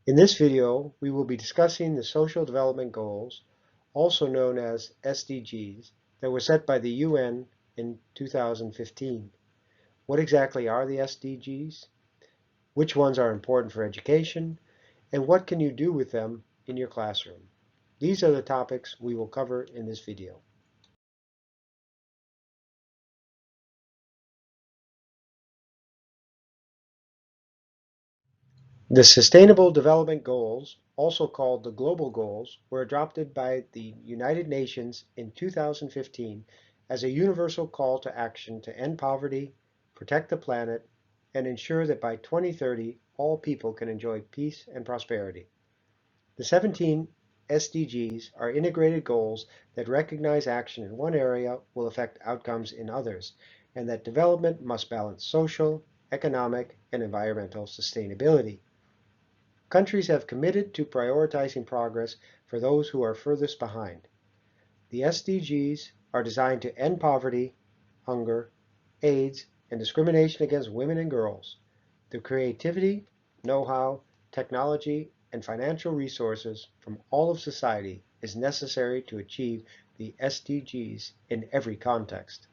In this video, we will be discussing the Social Development Goals, also known as SDGs, that were set by the UN in 2015. What exactly are the SDGs? Which ones are important for education? And what can you do with them in your classroom? These are the topics we will cover in this video. The Sustainable Development Goals, also called the Global Goals, were adopted by the United Nations in 2015 as a universal call to action to end poverty, protect the planet, and ensure that by 2030 all people can enjoy peace and prosperity. The 17 SDGs are integrated goals that recognize action in one area will affect outcomes in others, and that development must balance social, economic, and environmental sustainability. Countries have committed to prioritizing progress for those who are furthest behind. The SDGs are designed to end poverty, hunger, AIDS, and discrimination against women and girls. The creativity, know-how, technology, and financial resources from all of society is necessary to achieve the SDGs in every context.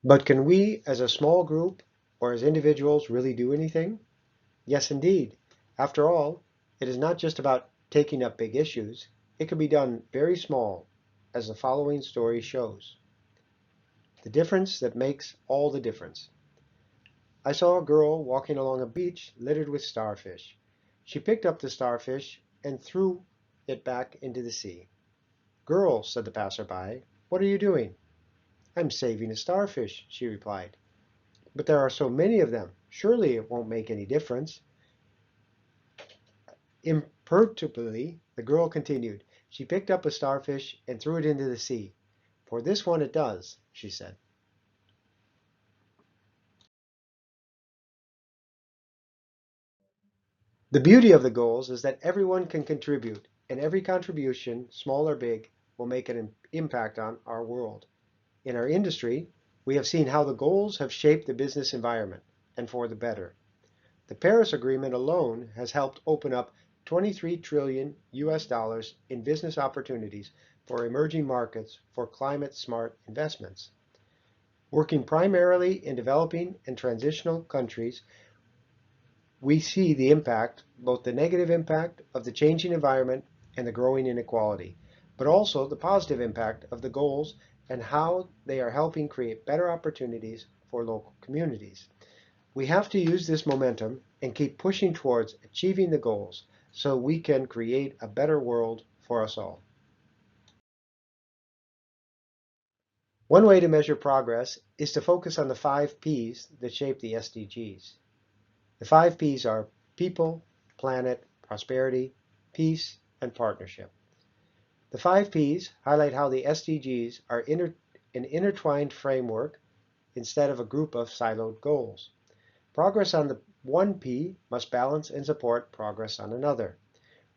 But can we, as a small group or as individuals, really do anything? Yes, indeed. After all, it is not just about taking up big issues. It can be done very small, as the following story shows. The difference that makes all the difference. I saw a girl walking along a beach littered with starfish. She picked up the starfish and threw it back into the sea. "Girl," said the passerby, "what are you doing?" "I'm saving a starfish," she replied. "But there are so many of them. Surely it won't make any difference." Imperturbably, the girl continued. She picked up a starfish and threw it into the sea. "For this one it does," she said. The beauty of the goals is that everyone can contribute, and every contribution, small or big, will make an impact on our world. In our industry, we have seen how the goals have shaped the business environment, and for the better. The Paris Agreement alone has helped open up 23 trillion US dollars in business opportunities for emerging markets for climate-smart investments. Working primarily in developing and transitional countries, we see the impact, both the negative impact of the changing environment and the growing inequality, but also the positive impact of the goals and how they are helping create better opportunities for local communities. We have to use this momentum and keep pushing towards achieving the goals so we can create a better world for us all. One way to measure progress is to focus on the 5 Ps that shape the SDGs. The 5 Ps are people, planet, prosperity, peace, and partnership. The 5 Ps highlight how the SDGs are an intertwined framework instead of a group of siloed goals. Progress on the 1 P must balance and support progress on another.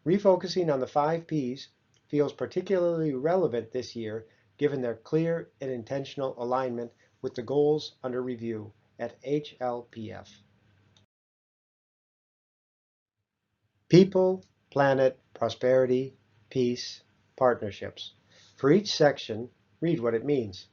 Refocusing on the 5 Ps feels particularly relevant this year given their clear and intentional alignment with the goals under review at HLPF. People, planet, prosperity, peace, partnerships. For each section, read what it means.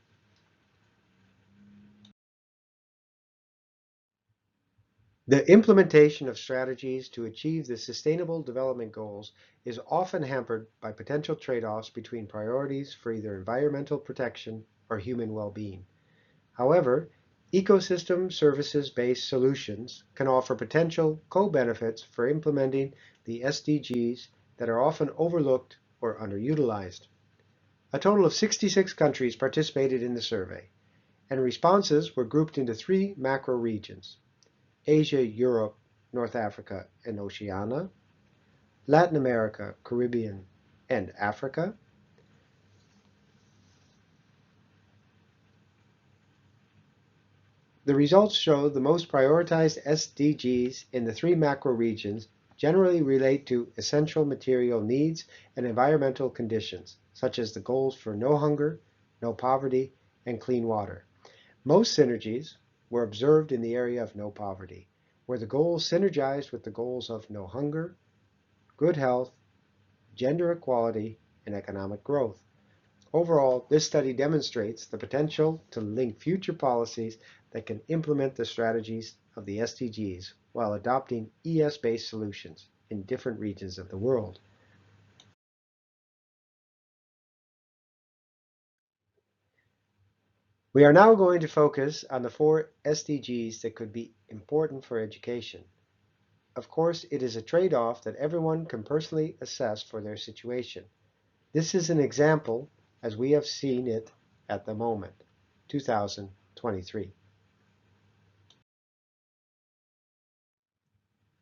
The implementation of strategies to achieve the Sustainable Development Goals is often hampered by potential trade-offs between priorities for either environmental protection or human well-being. However, ecosystem services-based solutions can offer potential co-benefits for implementing the SDGs that are often overlooked or underutilized. A total of 66 countries participated in the survey, and responses were grouped into 3 macro regions: Asia, Europe, North Africa, and Oceania, Latin America, Caribbean, and Africa, the results show the most prioritized SDGs in the 3 macro regions generally relate to essential material needs and environmental conditions, such as the goals for no hunger, no poverty, and clean water. Most synergies were observed in the area of no poverty, where the goals synergized with the goals of no hunger, good health, gender equality, and economic growth. Overall, this study demonstrates the potential to link future policies that can implement the strategies of the SDGs while adopting ES-based solutions in different regions of the world. We are now going to focus on the 4 SDGs that could be important for education. Of course, it is a trade-off that everyone can personally assess for their situation. This is an example as we have seen it at the moment, 2023.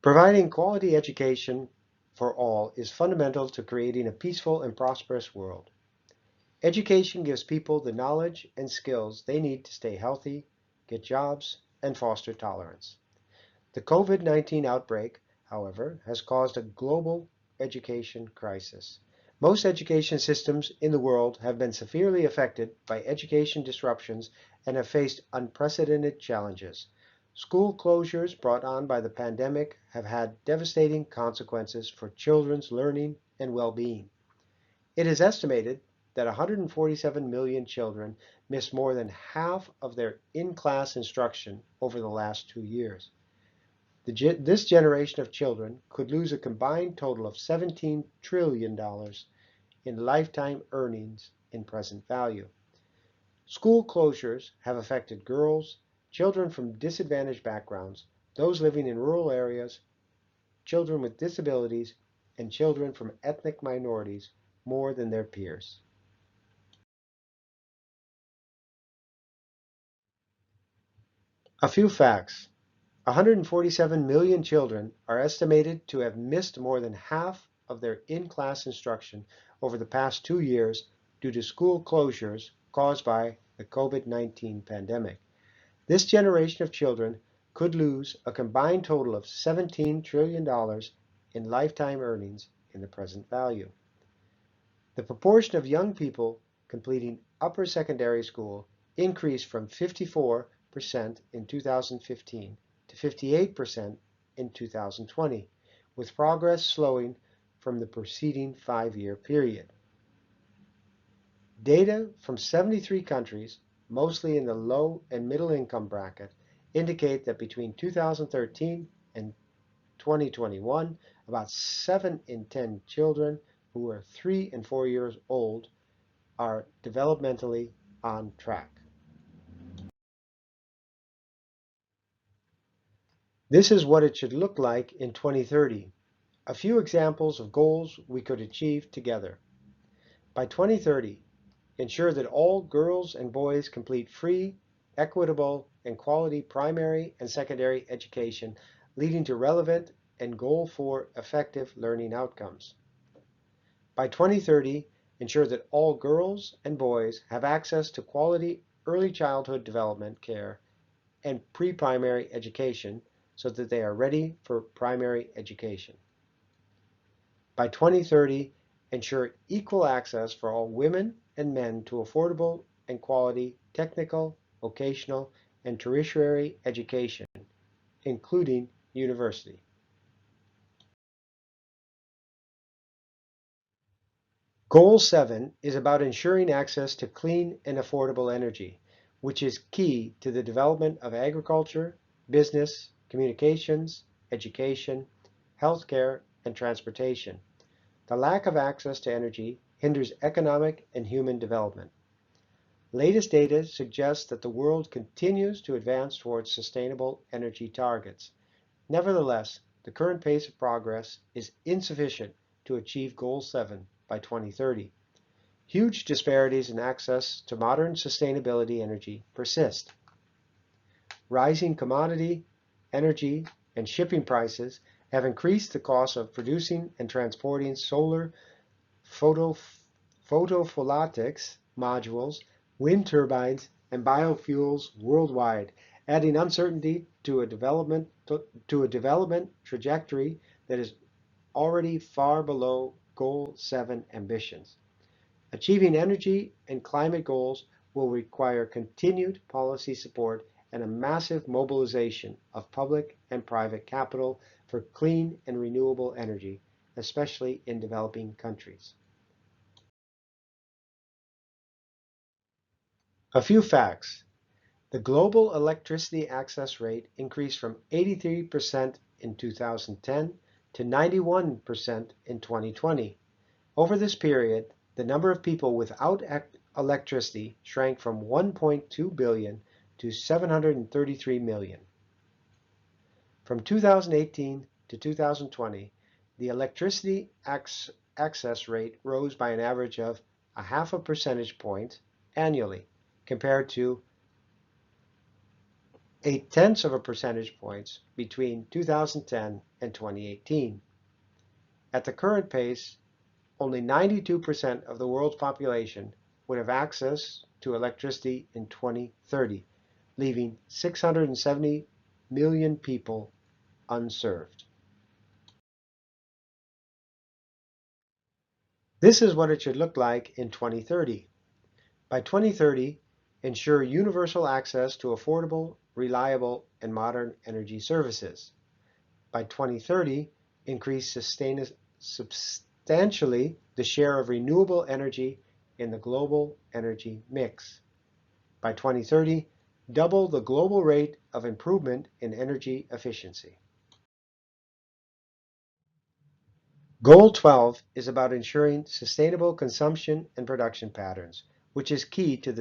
Providing quality education for all is fundamental to creating a peaceful and prosperous world. Education gives people the knowledge and skills they need to stay healthy, get jobs, and foster tolerance. The COVID-19 outbreak, however, has caused a global education crisis. Most education systems in the world have been severely affected by education disruptions and have faced unprecedented challenges. School closures brought on by the pandemic have had devastating consequences for children's learning and well-being. It is estimated that 147 million children missed more than half of their in-class instruction over the last 2 years. This generation of children could lose a combined total of $17 trillion in lifetime earnings in present value. School closures have affected girls, children from disadvantaged backgrounds, those living in rural areas, children with disabilities, and children from ethnic minorities more than their peers. A few facts. 147 million children are estimated to have missed more than half of their in-class instruction over the past 2 years due to school closures caused by the COVID-19 pandemic. This generation of children could lose a combined total of $17 trillion in lifetime earnings in the present value. The proportion of young people completing upper secondary school increased from 54% in 2015 to 58% in 2020, with progress slowing from the preceding 5-year period. Data from 73 countries, mostly in the low and middle income bracket, indicate that between 2013 and 2021, about 7 in 10 children who are 3 and 4 years old are developmentally on track. This is what it should look like in 2030. A few examples of goals we could achieve together. By 2030, ensure that all girls and boys complete free, equitable, and quality primary and secondary education, leading to relevant and goal for effective learning outcomes. By 2030, ensure that all girls and boys have access to quality early childhood development care and pre-primary education so that they are ready for primary education. By 2030, ensure equal access for all women and men to affordable and quality technical, vocational, and tertiary education, including university. Goal 7 is about ensuring access to clean and affordable energy, which is key to the development of agriculture, business, communications, education, healthcare, and transportation. The lack of access to energy hinders economic and human development. Latest data suggests that the world continues to advance towards sustainable energy targets. Nevertheless, the current pace of progress is insufficient to achieve Goal 7 by 2030. Huge disparities in access to modern sustainability energy persist. Rising commodity, energy, and shipping prices have increased the cost of producing and transporting solar photovoltaics modules, wind turbines, and biofuels worldwide, adding uncertainty to a development trajectory that is already far below Goal 7 ambitions. Achieving energy and climate goals will require continued policy support and a massive mobilization of public and private capital for clean and renewable energy, especially in developing countries. A few facts. The global electricity access rate increased from 83% in 2010 to 91% in 2020. Over this period, the number of people without electricity shrank from 1.2 billion to 733 million. From 2018 to 2020, the electricity access rate rose by an average of a half a percentage point annually, compared to 0.8 of a percentage points between 2010 and 2018. At the current pace, only 92% of the world's population would have access to electricity in 2030, leaving 670 million people unserved. This is what it should look like in 2030. By 2030, ensure universal access to affordable, reliable, and modern energy services. By 2030, increase substantially the share of renewable energy in the global energy mix. By 2030, double the global rate of improvement in energy efficiency. Goal 12 is about ensuring sustainable consumption and production patterns, which is key to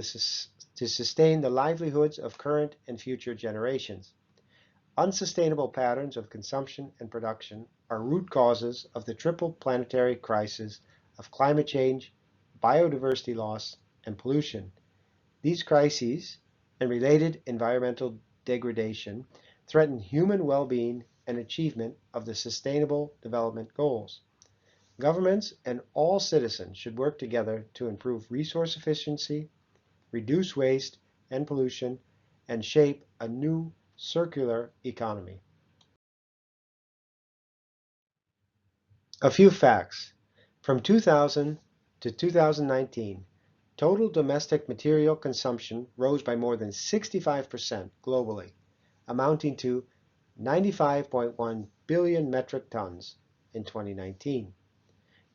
sustain the livelihoods of current and future generations. Unsustainable patterns of consumption and production are root causes of the triple planetary crisis of climate change, biodiversity loss, and pollution. These crises and related environmental degradation threaten human well-being and achievement of the Sustainable Development Goals. Governments and all citizens should work together to improve resource efficiency, reduce waste and pollution, and shape a new circular economy. A few facts. From 2000 to 2019, total domestic material consumption rose by more than 65% globally, amounting to 95.1 billion metric tons in 2019.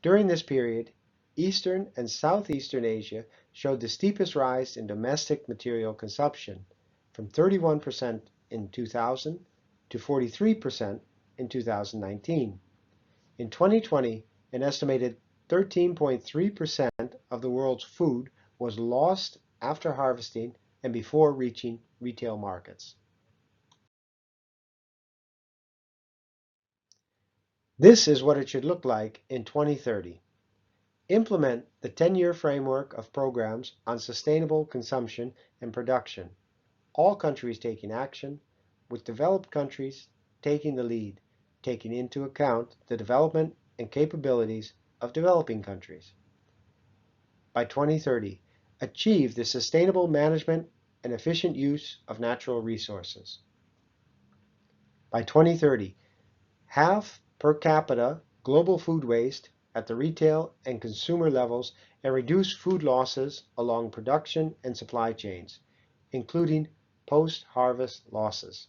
During this period, Eastern and Southeastern Asia showed the steepest rise in domestic material consumption, from 31% in 2000 to 43% in 2019. In 2020, an estimated 13.3% of the world's food was lost after harvesting and before reaching retail markets. This is what it should look like in 2030. Implement the 10-year framework of programs on sustainable consumption and production, all countries taking action, with developed countries taking the lead, taking into account the development and capabilities of developing countries. By 2030, achieve the sustainable management and efficient use of natural resources. By 2030, halve per capita global food waste at the retail and consumer levels and reduce food losses along production and supply chains, including post-harvest losses.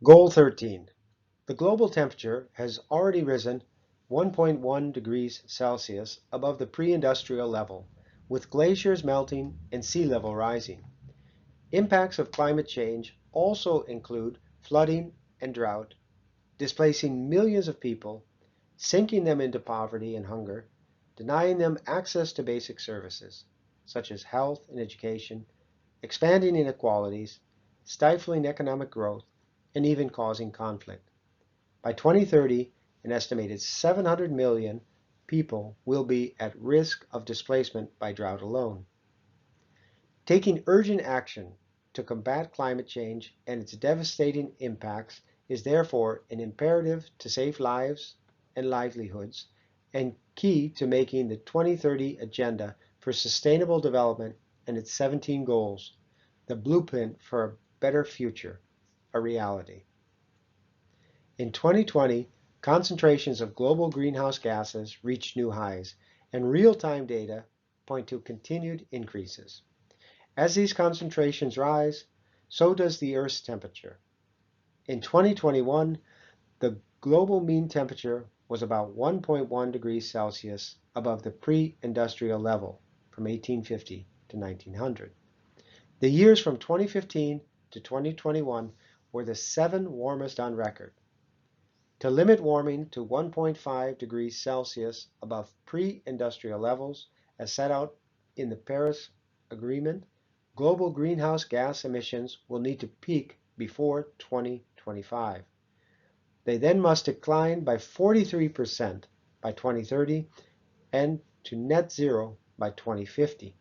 Goal 13. The global temperature has already risen 1.1 degrees Celsius above the pre-industrial level, with glaciers melting and sea level rising. Impacts of climate change also include flooding and drought, displacing millions of people, sinking them into poverty and hunger, denying them access to basic services, such as health and education, expanding inequalities, stifling economic growth, and even causing conflict. By 2030, an estimated 700 million people will be at risk of displacement by drought alone. Taking urgent action to combat climate change and its devastating impacts is therefore an imperative to save lives and livelihoods and key to making the 2030 Agenda for Sustainable Development and its 17 goals, the blueprint for a better future, a reality. In 2020, concentrations of global greenhouse gases reached new highs, and real-time data point to continued increases. As these concentrations rise, so does the Earth's temperature. In 2021, the global mean temperature was about 1.1 degrees Celsius above the pre-industrial level from 1850 to 1900. The years from 2015 to 2021 were the 7 warmest on record. To limit warming to 1.5 degrees Celsius above pre-industrial levels, as set out in the Paris Agreement, global greenhouse gas emissions will need to peak before 2025. They then must decline by 43% by 2030 and to net zero by 2050.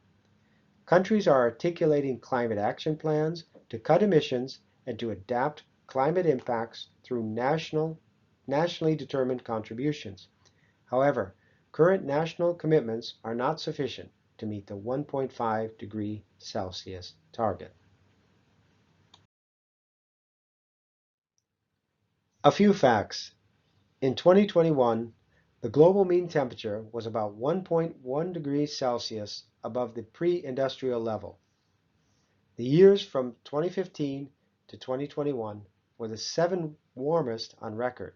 Countries are articulating climate action plans to cut emissions and to adapt climate impacts through nationally determined contributions. However, current national commitments are not sufficient to meet the 1.5 degree Celsius target. A few facts. In 2021, the global mean temperature was about 1.1 degrees Celsius above the pre-industrial level. The years from 2015 to 2021 were the 7 warmest on record.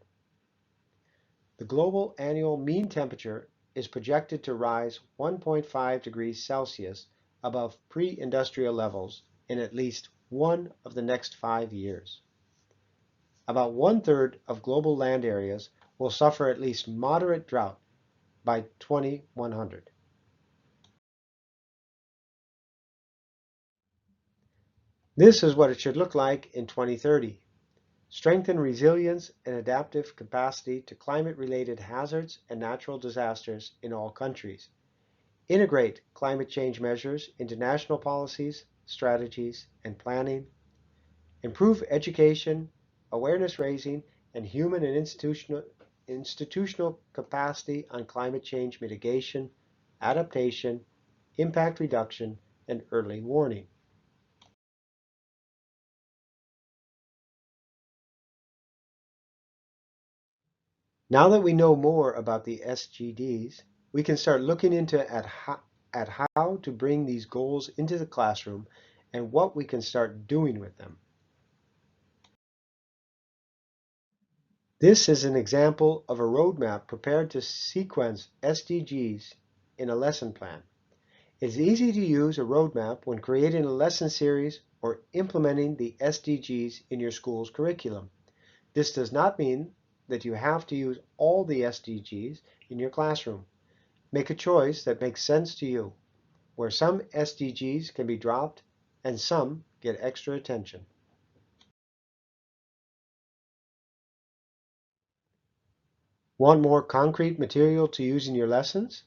The global annual mean temperature is projected to rise 1.5 degrees Celsius above pre-industrial levels in at least one of the next 5 years. About 1/3 of global land areas will suffer at least moderate drought by 2100. This is what it should look like in 2030. Strengthen resilience and adaptive capacity to climate-related hazards and natural disasters in all countries. Integrate climate change measures into national policies, strategies, and planning. Improve education, awareness raising, and human and institutional capacity on climate change mitigation, adaptation, impact reduction, and early warning. Now that we know more about the SGDs, we can start looking at how to bring these goals into the classroom and what we can start doing with them. This is an example of a roadmap prepared to sequence SDGs in a lesson plan. It's easy to use a roadmap when creating a lesson series or implementing the SDGs in your school's curriculum. This does not mean that you have to use all the SDGs in your classroom. Make a choice that makes sense to you, where some SDGs can be dropped and some get extra attention. Want more concrete material to use in your lessons?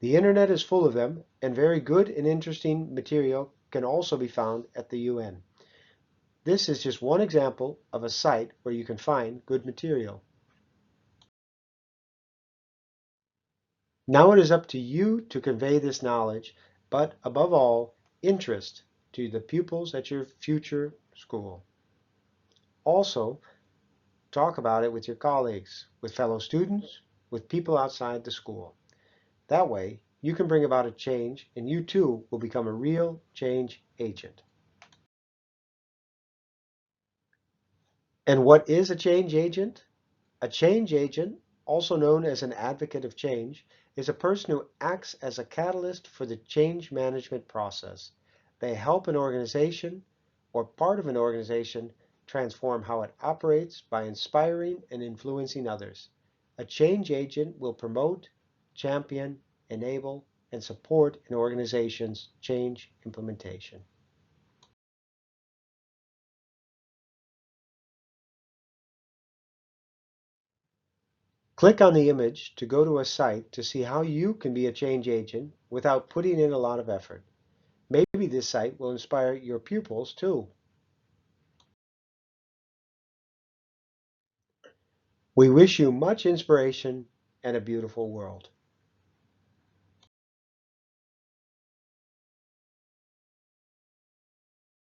The internet is full of them, and very good and interesting material can also be found at the UN. This is just one example of a site where you can find good material. Now it is up to you to convey this knowledge, but above all, interest to the pupils at your future school. Also, talk about it with your colleagues, with fellow students, with people outside the school. That way, you can bring about a change and you too will become a real change agent. And what is a change agent? A change agent, also known as an advocate of change, is a person who acts as a catalyst for the change management process. They help an organization or part of an organization transform how it operates by inspiring and influencing others. A change agent will promote, champion, enable, and support an organization's change implementation. Click on the image to go to a site to see how you can be a change agent without putting in a lot of effort. Maybe this site will inspire your pupils too. We wish you much inspiration and a beautiful world.